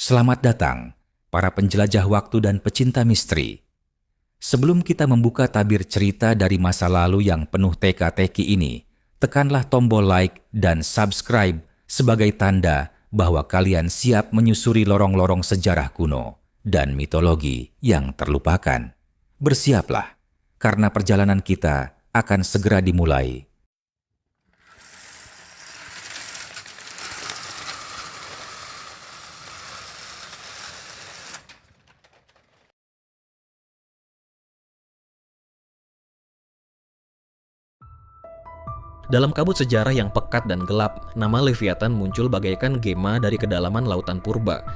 Selamat datang, para penjelajah waktu dan pecinta misteri. Sebelum kita membuka tabir cerita dari masa lalu yang penuh teka-teki ini, tekanlah tombol like dan subscribe sebagai tanda bahwa kalian siap menyusuri lorong-lorong sejarah kuno dan mitologi yang terlupakan. Bersiaplah, karena perjalanan kita akan segera dimulai. Dalam kabut sejarah yang pekat dan gelap, nama Leviathan muncul bagaikan gema dari kedalaman lautan purba.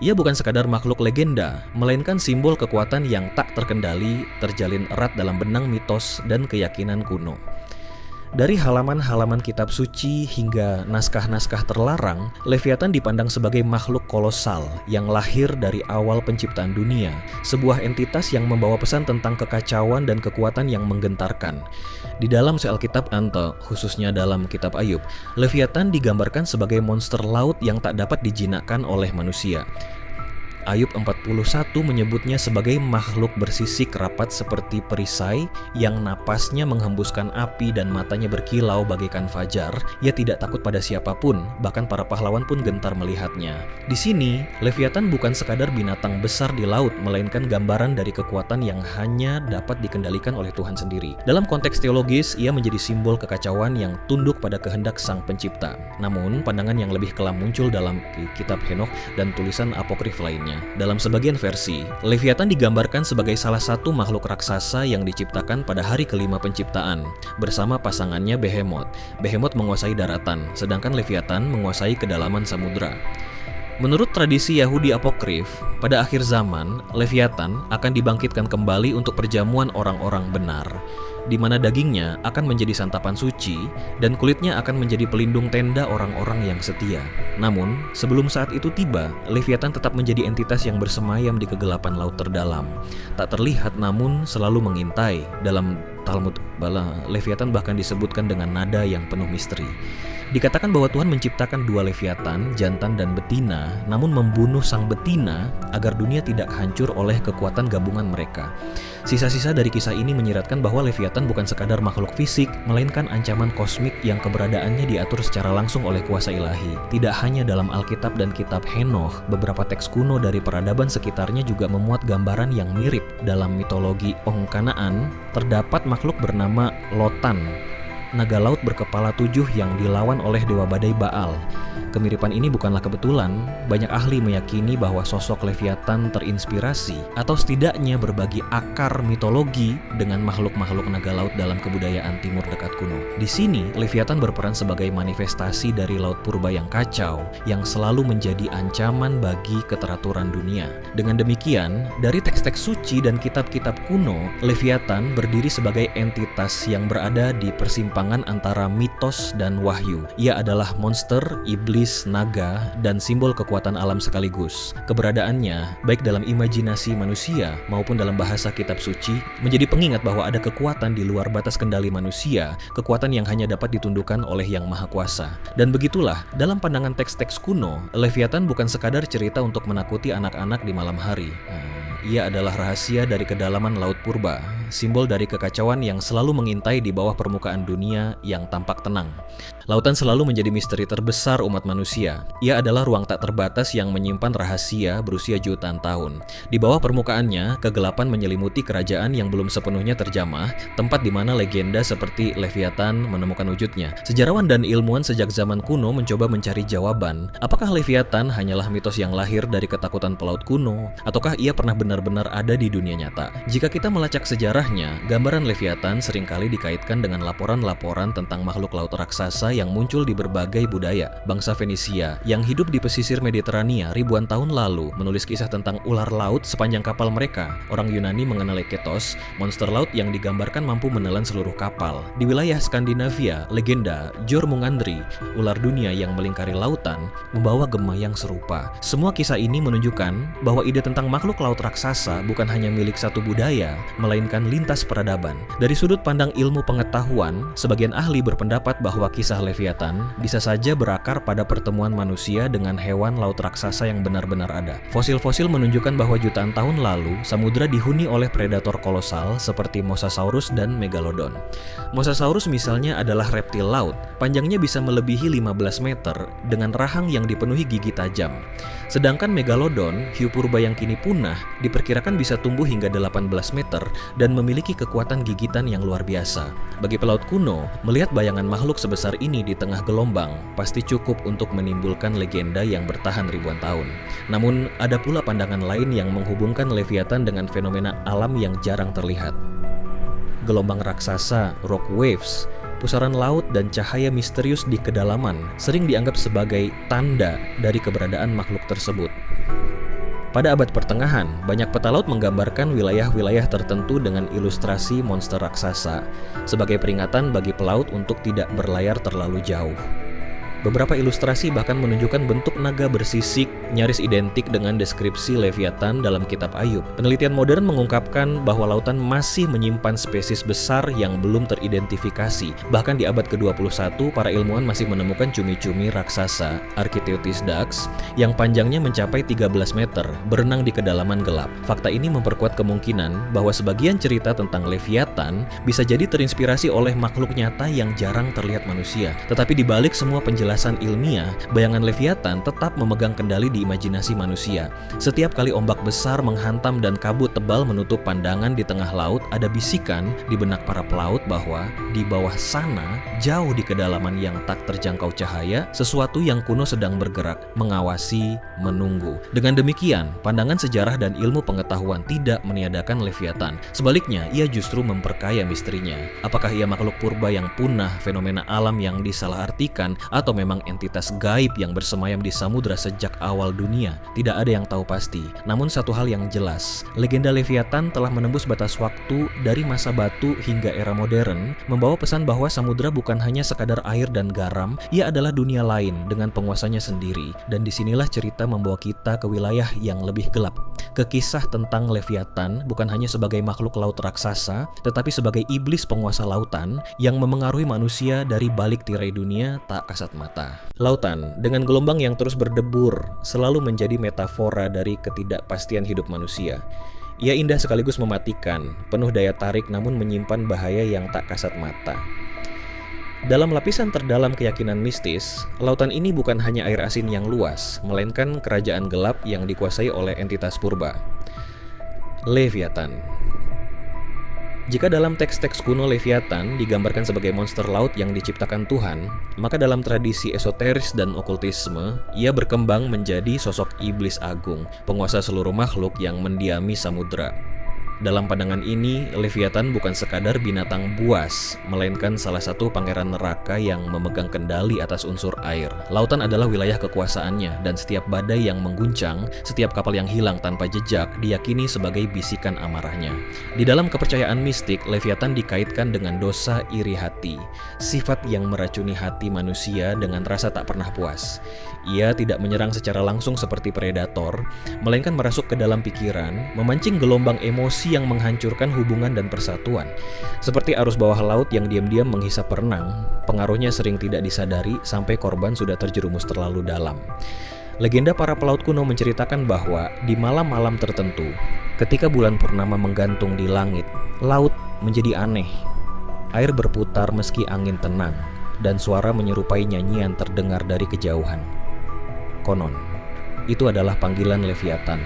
Ia bukan sekadar makhluk legenda, melainkan simbol kekuatan yang tak terkendali, terjalin erat dalam benang mitos dan keyakinan kuno. Dari halaman-halaman kitab suci hingga naskah-naskah terlarang, Leviathan dipandang sebagai makhluk kolosal yang lahir dari awal penciptaan dunia, sebuah entitas yang membawa pesan tentang kekacauan dan kekuatan yang menggentarkan. Di dalam Alkitab Ante, khususnya dalam kitab Ayub, Leviathan digambarkan sebagai monster laut yang tak dapat dijinakkan oleh manusia. Ayub 41 menyebutnya sebagai makhluk bersisik rapat seperti perisai yang napasnya menghembuskan api dan matanya berkilau bagaikan fajar. Ia tidak takut pada siapapun, bahkan para pahlawan pun gentar melihatnya. Di sini, Leviathan bukan sekadar binatang besar di laut, melainkan gambaran dari kekuatan yang hanya dapat dikendalikan oleh Tuhan sendiri. Dalam konteks teologis, ia menjadi simbol kekacauan yang tunduk pada kehendak Sang Pencipta. Namun, pandangan yang lebih kelam muncul dalam kitab Henokh dan tulisan apokrif lainnya. Dalam sebagian versi, Leviathan digambarkan sebagai salah satu makhluk raksasa yang diciptakan pada hari kelima penciptaan, bersama pasangannya Behemoth. Behemoth menguasai daratan, sedangkan Leviathan menguasai kedalaman samudra. Menurut tradisi Yahudi apokrif, pada akhir zaman, Leviathan akan dibangkitkan kembali untuk perjamuan orang-orang benar, di mana dagingnya akan menjadi santapan suci dan kulitnya akan menjadi pelindung tenda orang-orang yang setia. Namun, sebelum saat itu tiba, Leviathan tetap menjadi entitas yang bersemayam di kegelapan laut terdalam. Tak terlihat namun selalu mengintai. Dalam Talmud Bala, Leviathan bahkan disebutkan dengan nada yang penuh misteri. Dikatakan bahwa Tuhan menciptakan dua Leviathan, jantan dan betina, namun membunuh sang betina agar dunia tidak hancur oleh kekuatan gabungan mereka. Sisa-sisa dari kisah ini menyiratkan bahwa Leviathan bukan sekadar makhluk fisik, melainkan ancaman kosmik yang keberadaannya diatur secara langsung oleh kuasa ilahi. Tidak hanya dalam Alkitab dan kitab Henokh, beberapa teks kuno dari peradaban sekitarnya juga memuat gambaran yang mirip. Dalam mitologi Ong Kanaan, terdapat makhluk bernama Lotan, naga laut berkepala 7 yang dilawan oleh dewa badai Baal. Kemiripan ini bukanlah kebetulan. Banyak ahli meyakini bahwa sosok Leviathan terinspirasi atau setidaknya berbagi akar mitologi dengan makhluk-makhluk naga laut dalam kebudayaan timur dekat kuno. Di sini, Leviathan berperan sebagai manifestasi dari laut purba yang kacau, yang selalu menjadi ancaman bagi keteraturan dunia. Dengan demikian, dari teks-teks suci dan kitab-kitab kuno, Leviathan berdiri sebagai entitas yang berada di persimpangan antara mitos dan wahyu. Ia adalah monster, iblis, naga, dan simbol kekuatan alam sekaligus. Keberadaannya, baik dalam imajinasi manusia maupun dalam bahasa kitab suci, menjadi pengingat bahwa ada kekuatan di luar batas kendali manusia, kekuatan yang hanya dapat ditundukkan oleh Yang Maha Kuasa. Dan begitulah, dalam pandangan teks-teks kuno, Leviathan bukan sekadar cerita untuk menakuti anak-anak di malam hari. Ia adalah rahasia dari kedalaman laut purba, simbol dari kekacauan yang selalu mengintai di bawah permukaan dunia yang tampak tenang. Lautan selalu menjadi misteri terbesar umat manusia. Ia adalah ruang tak terbatas yang menyimpan rahasia berusia jutaan tahun. Di bawah permukaannya, kegelapan menyelimuti kerajaan yang belum sepenuhnya terjamah, tempat di mana legenda seperti Leviathan menemukan wujudnya. Sejarawan dan ilmuwan sejak zaman kuno mencoba mencari jawaban, apakah Leviathan hanyalah mitos yang lahir dari ketakutan pelaut kuno, ataukah ia pernah benar-benar ada di dunia nyata? Jika kita melacak sejarahnya, gambaran Leviathan seringkali dikaitkan dengan laporan-laporan tentang makhluk laut raksasa yang muncul di berbagai budaya. Bangsa Fenisia yang hidup di pesisir Mediterania ribuan tahun lalu menulis kisah tentang ular laut sepanjang kapal mereka. Orang Yunani mengenal Ketos, monster laut yang digambarkan mampu menelan seluruh kapal. Di wilayah Skandinavia, legenda Jormungandri, ular dunia yang melingkari lautan, membawa gema yang serupa. Semua kisah ini menunjukkan bahwa ide tentang makhluk laut raksasa bukan hanya milik satu budaya, melainkan lintas peradaban. Dari sudut pandang ilmu pengetahuan, sebagian ahli berpendapat bahwa kisah Leviathan bisa saja berakar pada pertemuan manusia dengan hewan laut raksasa yang benar-benar ada. Fosil-fosil menunjukkan bahwa jutaan tahun lalu, samudra dihuni oleh predator kolosal seperti Mosasaurus dan Megalodon. Mosasaurus misalnya adalah reptil laut, panjangnya bisa melebihi 15 meter dengan rahang yang dipenuhi gigi tajam. Sedangkan Megalodon, hiu purba yang kini punah, diperkirakan bisa tumbuh hingga 18 meter dan memiliki kekuatan gigitan yang luar biasa. Bagi pelaut kuno, melihat bayangan makhluk sebesar ini di tengah gelombang pasti cukup untuk menimbulkan legenda yang bertahan ribuan tahun. Namun, ada pula pandangan lain yang menghubungkan Leviathan dengan fenomena alam yang jarang terlihat. Gelombang raksasa, rock waves, pusaran laut dan cahaya misterius di kedalaman sering dianggap sebagai tanda dari keberadaan makhluk tersebut. Pada abad pertengahan, banyak peta laut menggambarkan wilayah-wilayah tertentu dengan ilustrasi monster raksasa sebagai peringatan bagi pelaut untuk tidak berlayar terlalu jauh. Beberapa ilustrasi bahkan menunjukkan bentuk naga bersisik nyaris identik dengan deskripsi Leviathan dalam kitab Ayub. Penelitian modern mengungkapkan bahwa lautan masih menyimpan spesies besar yang belum teridentifikasi. Bahkan di abad ke-21, para ilmuwan masih menemukan cumi-cumi raksasa, Archaeoteuthis dax, yang panjangnya mencapai 13 meter, berenang di kedalaman gelap. Fakta ini memperkuat kemungkinan bahwa sebagian cerita tentang Leviathan bisa jadi terinspirasi oleh makhluk nyata yang jarang terlihat manusia. Tetapi di balik semua penjelasan ilmiah, bayangan Leviathan tetap memegang kendali di imajinasi manusia. Setiap kali ombak besar menghantam dan kabut tebal menutup pandangan di tengah laut, ada bisikan di benak para pelaut bahwa di bawah sana, jauh di kedalaman yang tak terjangkau cahaya, sesuatu yang kuno sedang bergerak, mengawasi, menunggu. Dengan demikian, pandangan sejarah dan ilmu pengetahuan tidak meniadakan Leviathan. Sebaliknya, ia justru memperkaya misterinya. Apakah ia makhluk purba yang punah, fenomena alam yang disalahartikan, atau memang entitas gaib yang bersemayam di samudra sejak awal dunia? Tidak ada yang tahu pasti. Namun satu hal yang jelas, legenda Leviathan telah menembus batas waktu dari masa batu hingga era modern, membawa pesan bahwa samudra bukan hanya sekadar air dan garam, ia adalah dunia lain dengan penguasanya sendiri. Dan disinilah cerita membawa kita ke wilayah yang lebih gelap, ke kisah tentang Leviathan bukan hanya sebagai makhluk laut raksasa, tetapi sebagai iblis penguasa lautan yang memengaruhi manusia dari balik tirai dunia tak kasat mata. Lautan dengan gelombang yang terus berdebur selalu menjadi metafora dari ketidakpastian hidup manusia. Ia indah sekaligus mematikan, penuh daya tarik namun menyimpan bahaya yang tak kasat mata. Dalam lapisan terdalam keyakinan mistis, lautan ini bukan hanya air asin yang luas, melainkan kerajaan gelap yang dikuasai oleh entitas purba. Leviathan. Jika dalam teks-teks kuno Leviathan digambarkan sebagai monster laut yang diciptakan Tuhan, maka dalam tradisi esoteris dan okultisme, ia berkembang menjadi sosok iblis agung, penguasa seluruh makhluk yang mendiami samudra. Dalam pandangan ini, Leviathan bukan sekadar binatang buas, melainkan salah satu pangeran neraka yang memegang kendali atas unsur air. Lautan adalah wilayah kekuasaannya, dan setiap badai yang mengguncang, setiap kapal yang hilang tanpa jejak, diyakini sebagai bisikan amarahnya. Di dalam kepercayaan mistik, Leviathan dikaitkan dengan dosa iri hati, sifat yang meracuni hati manusia dengan rasa tak pernah puas. Ia tidak menyerang secara langsung seperti predator, melainkan merasuk ke dalam pikiran, memancing gelombang emosi yang menghancurkan hubungan dan persatuan. Seperti arus bawah laut yang diam-diam menghisap renang, pengaruhnya sering tidak disadari sampai korban sudah terjerumus terlalu dalam. Legenda para pelaut kuno menceritakan bahwa di malam-malam tertentu, ketika bulan purnama menggantung di langit, laut menjadi aneh. Air berputar meski angin tenang, dan suara menyerupai nyanyian terdengar dari kejauhan. Konon, itu adalah panggilan Leviathan,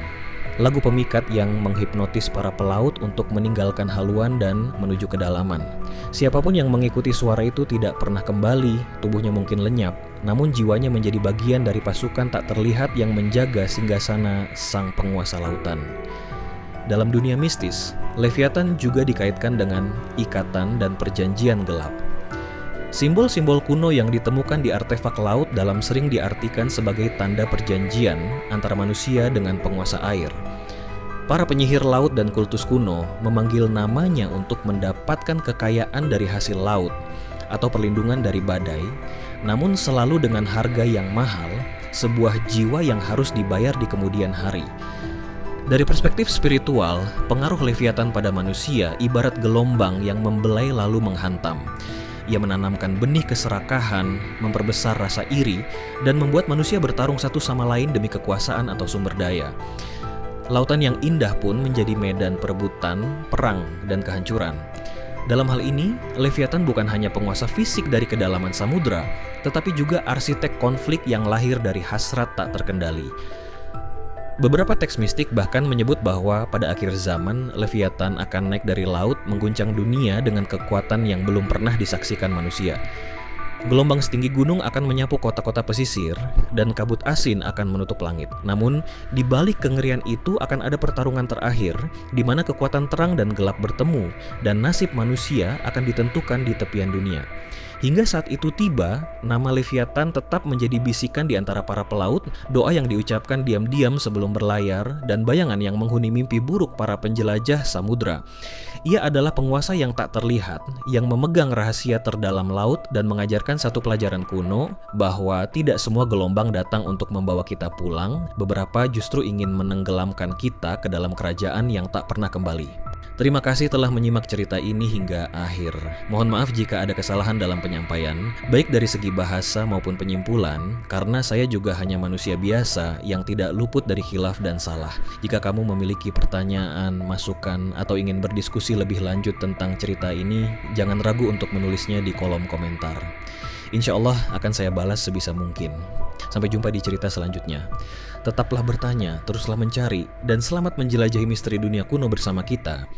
lagu pemikat yang menghipnotis para pelaut untuk meninggalkan haluan dan menuju kedalaman. Siapapun yang mengikuti suara itu tidak pernah kembali, tubuhnya mungkin lenyap, namun jiwanya menjadi bagian dari pasukan tak terlihat yang menjaga singgasana sang penguasa lautan. Dalam dunia mistis, Leviathan juga dikaitkan dengan ikatan dan perjanjian gelap. Simbol-simbol kuno yang ditemukan di artefak laut dalam sering diartikan sebagai tanda perjanjian antara manusia dengan penguasa air. Para penyihir laut dan kultus kuno memanggil namanya untuk mendapatkan kekayaan dari hasil laut atau perlindungan dari badai, namun selalu dengan harga yang mahal, sebuah jiwa yang harus dibayar di kemudian hari. Dari perspektif spiritual, pengaruh Leviathan pada manusia ibarat gelombang yang membelai lalu menghantam. Ia menanamkan benih keserakahan, memperbesar rasa iri, dan membuat manusia bertarung satu sama lain demi kekuasaan atau sumber daya. Lautan yang indah pun menjadi medan perebutan, perang, dan kehancuran. Dalam hal ini, Leviathan bukan hanya penguasa fisik dari kedalaman samudra, tetapi juga arsitek konflik yang lahir dari hasrat tak terkendali. Beberapa teks mistik bahkan menyebut bahwa pada akhir zaman, Leviathan akan naik dari laut mengguncang dunia dengan kekuatan yang belum pernah disaksikan manusia. Gelombang setinggi gunung akan menyapu kota-kota pesisir, dan kabut asin akan menutup langit. Namun, di balik kengerian itu akan ada pertarungan terakhir, di mana kekuatan terang dan gelap bertemu, dan nasib manusia akan ditentukan di tepian dunia. Hingga saat itu tiba, nama Leviathan tetap menjadi bisikan di antara para pelaut, doa yang diucapkan diam-diam sebelum berlayar, dan bayangan yang menghuni mimpi buruk para penjelajah samudra. Ia adalah penguasa yang tak terlihat, yang memegang rahasia terdalam laut dan mengajarkan satu pelajaran kuno, bahwa tidak semua gelombang datang untuk membawa kita pulang, beberapa justru ingin menenggelamkan kita ke dalam kerajaan yang tak pernah kembali. Terima kasih telah menyimak cerita ini hingga akhir. Mohon maaf jika ada kesalahan dalam penyampaian, baik dari segi bahasa maupun penyimpulan, karena saya juga hanya manusia biasa yang tidak luput dari khilaf dan salah. Jika kamu memiliki pertanyaan, masukan, atau ingin berdiskusi lebih lanjut tentang cerita ini, jangan ragu untuk menulisnya di kolom komentar. Insya Allah akan saya balas sebisa mungkin. Sampai jumpa di cerita selanjutnya. Tetaplah bertanya, teruslah mencari, dan selamat menjelajahi misteri dunia kuno bersama kita